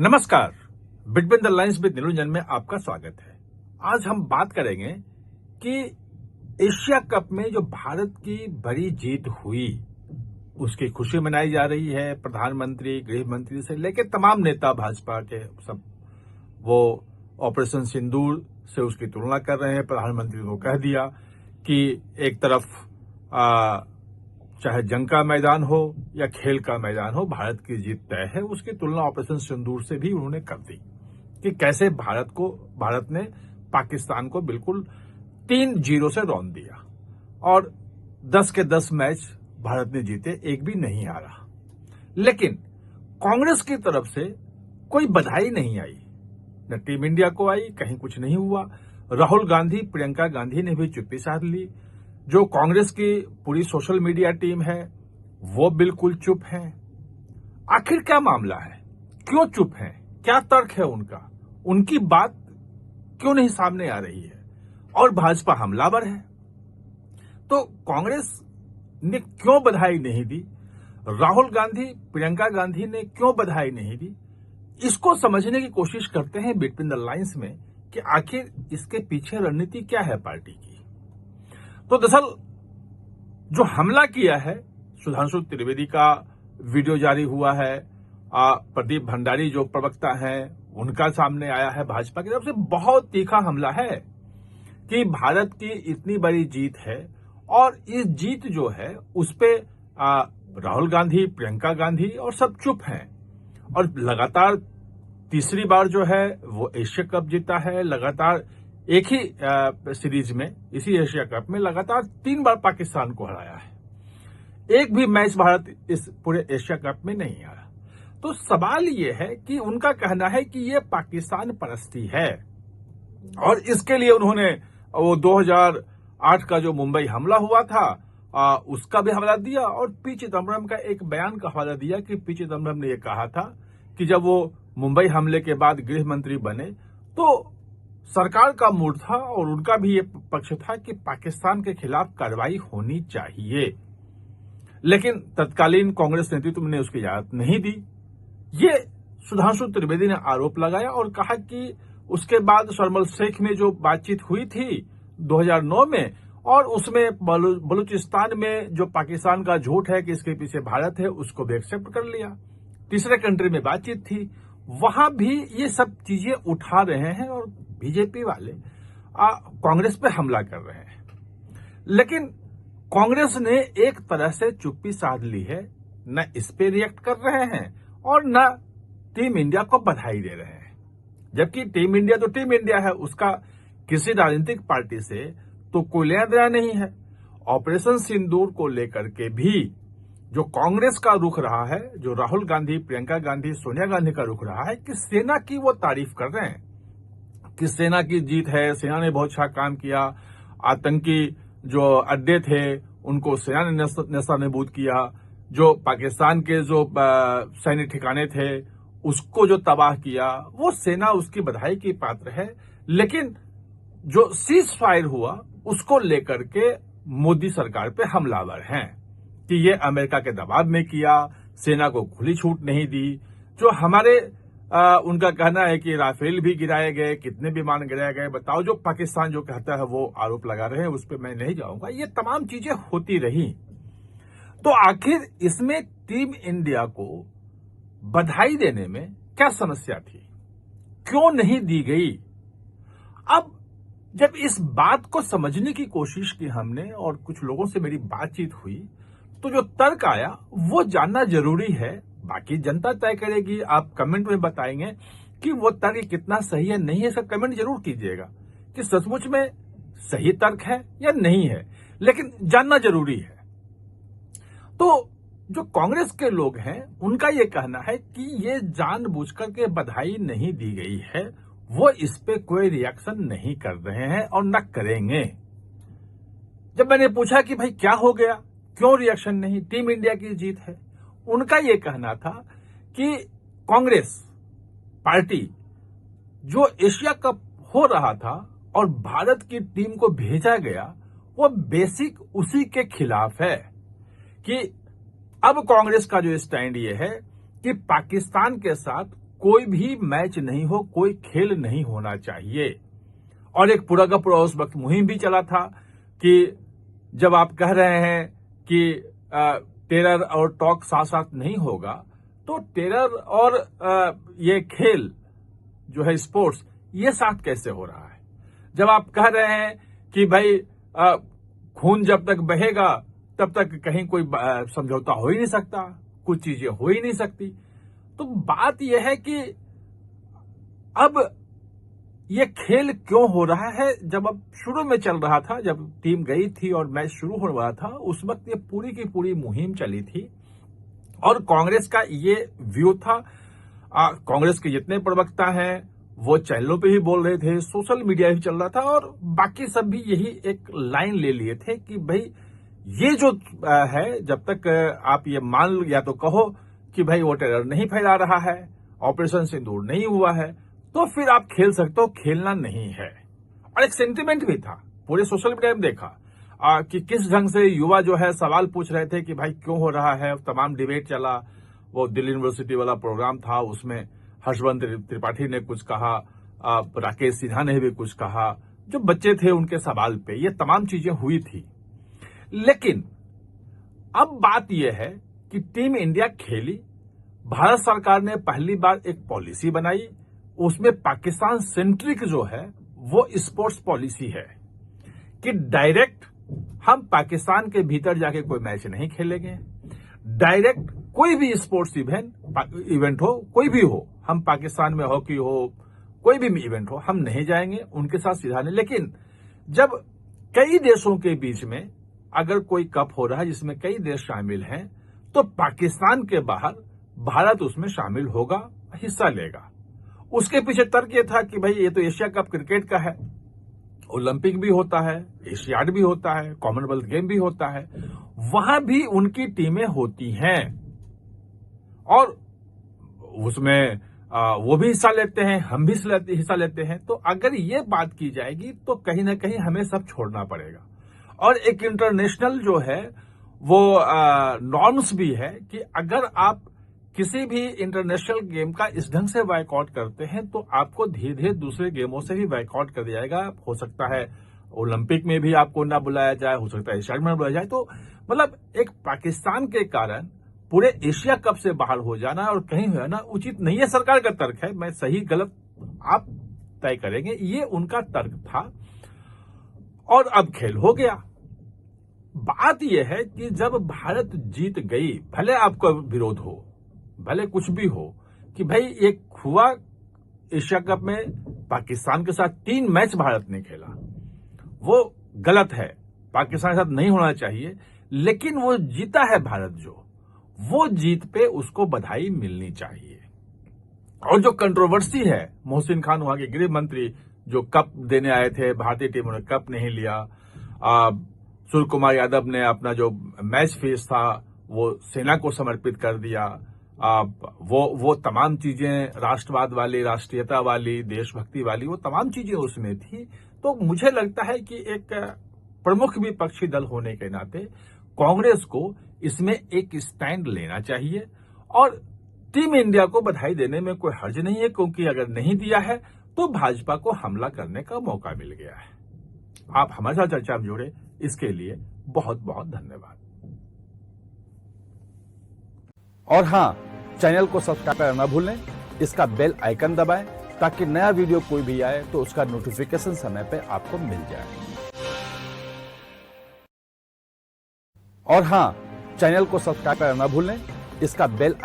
नमस्कार, between the lines with Niranjan में आपका स्वागत है। आज हम बात करेंगे कि एशिया कप में जो भारत की बड़ी जीत हुई उसकी खुशी मनाई जा रही है। प्रधानमंत्री, गृह मंत्री से लेकर तमाम नेता भाजपा के सब वो ऑपरेशन सिंदूर से उसकी तुलना कर रहे हैं। प्रधानमंत्री को कह दिया कि एक तरफ चाहे जंग का मैदान हो या खेल का मैदान हो, भारत की जीत तय है। उसकी तुलना ऑपरेशन सिंदूर से भी उन्होंने कर दी कि कैसे भारत ने पाकिस्तान को बिल्कुल 3-0 से रौंद दिया और 10 के 10 मैच भारत ने जीते, एक भी नहीं हारा। लेकिन कांग्रेस की तरफ से कोई बधाई नहीं आई, न टीम इंडिया को आई, कहीं कुछ नहीं हुआ। राहुल गांधी, प्रियंका गांधी ने भी चुप्पी साध ली। जो कांग्रेस की पूरी सोशल मीडिया टीम है वो बिल्कुल चुप है। आखिर क्या मामला है, क्यों चुप है, क्या तर्क है उनका, उनकी बात क्यों नहीं सामने आ रही है और भाजपा हमलावर है। तो कांग्रेस ने क्यों बधाई नहीं दी, राहुल गांधी, प्रियंका गांधी ने क्यों बधाई नहीं दी, इसको समझने की कोशिश करते हैं बिटवीन द लाइन्स में कि आखिर इसके पीछे रणनीति क्या है पार्टी की। तो दरअसल जो हमला किया है, सुधांशु त्रिवेदी का वीडियो जारी हुआ है, प्रदीप भंडारी जो प्रवक्ता हैं उनका सामने आया है। भाजपा की तरफ से बहुत तीखा हमला है कि भारत की इतनी बड़ी जीत है और इस जीत जो है उस पे राहुल गांधी, प्रियंका गांधी और सब चुप हैं। और लगातार तीसरी बार जो है वो एशिया कप जीता है। लगातार एक ही सीरीज में, इसी एशिया कप में लगातार 3 बार पाकिस्तान को हराया है। एक भी मैच भारत इस पूरे एशिया कप में नहीं हारा। तो सवाल ये है कि उनका कहना है कि ये पाकिस्तान परस्ती है और इसके लिए उन्होंने वो 2008 का जो मुंबई हमला हुआ था उसका भी हवाला दिया और पी चिदम्बरम का एक बयान का हवाला दिया कि पी चिदम्बरम ने ये कहा था कि जब वो मुंबई हमले के बाद गृह मंत्री बने तो सरकार का मूड था और उनका भी ये पक्ष था कि पाकिस्तान के खिलाफ कार्रवाई होनी चाहिए। लेकिन तत्कालीन कांग्रेस नेतृत्व ने उसकी इजाजत नहीं दी। ये सुधांशु त्रिवेदी ने आरोप लगाया और कहा कि उसके बाद शर्मल शेख में जो बातचीत हुई थी 2009 में और उसमें बलूचिस्तान में जो पाकिस्तान का झूठ है कि इसके पीछे भारत है, उसको भी एक्सेप्ट कर लिया। तीसरे कंट्री में बातचीत थी, वहां भी ये सब चीजें उठा रहे हैं और बीजेपी वाले कांग्रेस पे हमला कर रहे हैं। लेकिन कांग्रेस ने एक तरह से चुप्पी साध ली है, न इस पे रिएक्ट कर रहे हैं और न टीम इंडिया को बधाई दे रहे हैं। जबकि टीम इंडिया तो टीम इंडिया है, उसका किसी राजनीतिक पार्टी से तो कोई लेना देना नहीं है। ऑपरेशन सिंदूर को लेकर के भी जो कांग्रेस का रुख रहा है, जो राहुल गांधी, प्रियंका गांधी, सोनिया गांधी का रुख रहा है कि सेना की वो तारीफ कर रहे हैं कि सेना की जीत है, सेना ने बहुत अच्छा काम किया, आतंकी जो अड्डे थे उनको सेना ने नेस्तनाबूद किया, जो पाकिस्तान के जो सैन्य ठिकाने थे उसको जो तबाह किया, वो सेना उसकी बधाई की पात्र है। लेकिन जो सीज फायर हुआ उसको लेकर के मोदी सरकार पे हमलावर हैं कि ये अमेरिका के दबाव में किया, सेना को खुली छूट नहीं दी। जो हमारे उनका कहना है कि राफेल भी गिराए गए, कितने विमान गिराए गए, बताओ। जो पाकिस्तान जो कहता है वो आरोप लगा रहे हैं, उस पर मैं नहीं जाऊंगा। ये तमाम चीजें होती रही। तो आखिर इसमें टीम इंडिया को बधाई देने में क्या समस्या थी, क्यों नहीं दी गई? अब जब इस बात को समझने की कोशिश की हमने और कुछ लोगों से मेरी बातचीत हुई तो जो तर्क आया वो जानना जरूरी है। बाकी जनता तय करेगी, आप कमेंट में बताएंगे कि वो तर्क कितना सही है, नहीं है। इसका कमेंट जरूर कीजिएगा कि सचमुच में सही तर्क है या नहीं है, लेकिन जानना जरूरी है। तो जो कांग्रेस के लोग हैं उनका ये कहना है कि ये जानबूझकर के बधाई नहीं दी गई है, वो इस पे कोई रिएक्शन नहीं कर रहे हैं और न करेंगे। जब मैंने पूछा कि भाई क्या हो गया, क्यों रिएक्शन नहीं, टीम इंडिया की जीत है, उनका यह कहना था कि कांग्रेस पार्टी जो एशिया कप हो रहा था और भारत की टीम को भेजा गया वो बेसिक उसी के खिलाफ है कि अब कांग्रेस का जो स्टैंड ये है कि पाकिस्तान के साथ कोई भी मैच नहीं हो, कोई खेल नहीं होना चाहिए। और एक पूरा का पूरा उस वक्त मुहिम भी चला था कि जब आप कह रहे हैं कि टेरर और टॉक साथ साथ नहीं होगा, तो टेरर और ये खेल जो है स्पोर्ट्स, ये साथ कैसे हो रहा है? जब आप कह रहे हैं कि भाई खून जब तक बहेगा तब तक कहीं कोई समझौता हो ही नहीं सकता, कुछ चीजें हो ही नहीं सकती। तो बात यह है कि अब ये खेल क्यों हो रहा है? जब अब शुरू में चल रहा था, जब टीम गई थी और मैच शुरू हो रहा था, उस वक्त ये पूरी की पूरी मुहिम चली थी और कांग्रेस का ये व्यू था। कांग्रेस के जितने प्रवक्ता हैं वो चैनलों पे ही बोल रहे थे, सोशल मीडिया भी चल रहा था और बाकी सब भी यही एक लाइन ले लिए थे कि भाई ये जो है, जब तक आप ये मान लो या तो कहो कि भाई वो टेरर नहीं फैला रहा है, ऑपरेशन सिंदूर नहीं हुआ है, तो फिर आप खेल सकते हो, खेलना नहीं है। और एक सेंटिमेंट भी था, पूरे सोशल मीडिया में देखा कि किस ढंग से युवा जो है सवाल पूछ रहे थे कि भाई क्यों हो रहा है। तमाम डिबेट चला, वो दिल्ली यूनिवर्सिटी वाला प्रोग्राम था, उसमें हर्षवर्धन त्रिपाठी ने कुछ कहा, राकेश सिन्हा ने भी कुछ कहा, जो बच्चे थे उनके सवाल पे ये तमाम चीजें हुई थी। लेकिन अब बात यह है कि टीम इंडिया खेली, भारत सरकार ने पहली बार एक पॉलिसी बनाई, उसमें पाकिस्तान सेंट्रिक जो है वो स्पोर्ट्स पॉलिसी है कि डायरेक्ट हम पाकिस्तान के भीतर जाके कोई मैच नहीं खेलेंगे। डायरेक्ट कोई भी स्पोर्ट्स इवेंट हो, कोई भी हो, हम पाकिस्तान में हॉकी हो, कोई भी इवेंट हो, हम नहीं जाएंगे उनके साथ सीधा नहीं। लेकिन जब कई देशों के बीच में अगर कोई कप हो रहा है जिसमें कई देश शामिल हैं, तो पाकिस्तान के बाहर भारत उसमें शामिल होगा, हिस्सा लेगा। उसके पीछे तर्क ये था कि भाई ये तो एशिया कप क्रिकेट का है, ओलंपिक भी होता है, एशियाड भी होता है, कॉमनवेल्थ गेम भी होता है, वहां भी उनकी टीमें होती हैं और उसमें वो भी हिस्सा लेते हैं, हम भी हिस्सा लेते हैं। तो अगर ये बात की जाएगी तो कहीं ना कहीं हमें सब छोड़ना पड़ेगा। और एक इंटरनेशनल जो है वो नॉर्म्स भी है कि अगर आप किसी भी इंटरनेशनल गेम का इस ढंग से बायकॉट करते हैं तो आपको धीरे धीरे दूसरे गेमों से भी बायकॉट कर दिया जाएगा। हो सकता है ओलंपिक में भी आपको ना बुलाया जाए, हो सकता है एशियाड में बुलाया जाए। तो मतलब एक पाकिस्तान के कारण पूरे एशिया कप से बाहर हो जाना और कहीं हो जाना उचित नहीं है। सरकार का तर्क है, मैं सही गलत आप तय करेंगे, ये उनका तर्क था और अब खेल हो गया। बात यह है कि जब भारत जीत गई, भले आपको विरोध हो, भले कुछ भी हो, कि भाई एक हुआ एशिया कप में पाकिस्तान के साथ 3 मैच भारत ने खेला, वो गलत है, पाकिस्तान के साथ नहीं होना चाहिए, लेकिन वो जीता है भारत, जो वो जीत पे उसको बधाई मिलनी चाहिए। और जो कंट्रोवर्सी है, मोहसिन खान वहां के गृह मंत्री जो कप देने आए थे, भारतीय टीम ने कप नहीं लिया, सूर्य कुमार यादव ने अपना जो मैच फीस था वो सेना को समर्पित कर दिया, वो तमाम चीजें राष्ट्रवाद वाली, राष्ट्रीयता वाली, देशभक्ति वाली, वो तमाम चीजें उसमें थी। तो मुझे लगता है कि एक प्रमुख विपक्षी दल होने के नाते कांग्रेस को इसमें एक स्टैंड लेना चाहिए और टीम इंडिया को बधाई देने में कोई हर्ज नहीं है, क्योंकि अगर नहीं दिया है तो भाजपा को हमला करने का मौका मिल गया है। आप हमारे साथ चर्चा में जुड़े, इसके लिए बहुत बहुत धन्यवाद। और हाँ, चैनल को सब्सक्राइब करना ना भूलें, इसका बेल आइकन दबाएं ताकि नया वीडियो कोई भी आए तो उसका नोटिफिकेशन समय पे आपको मिल जाए। और हाँ, चैनल को सब्सक्राइब करना ना भूलें, इसका बेल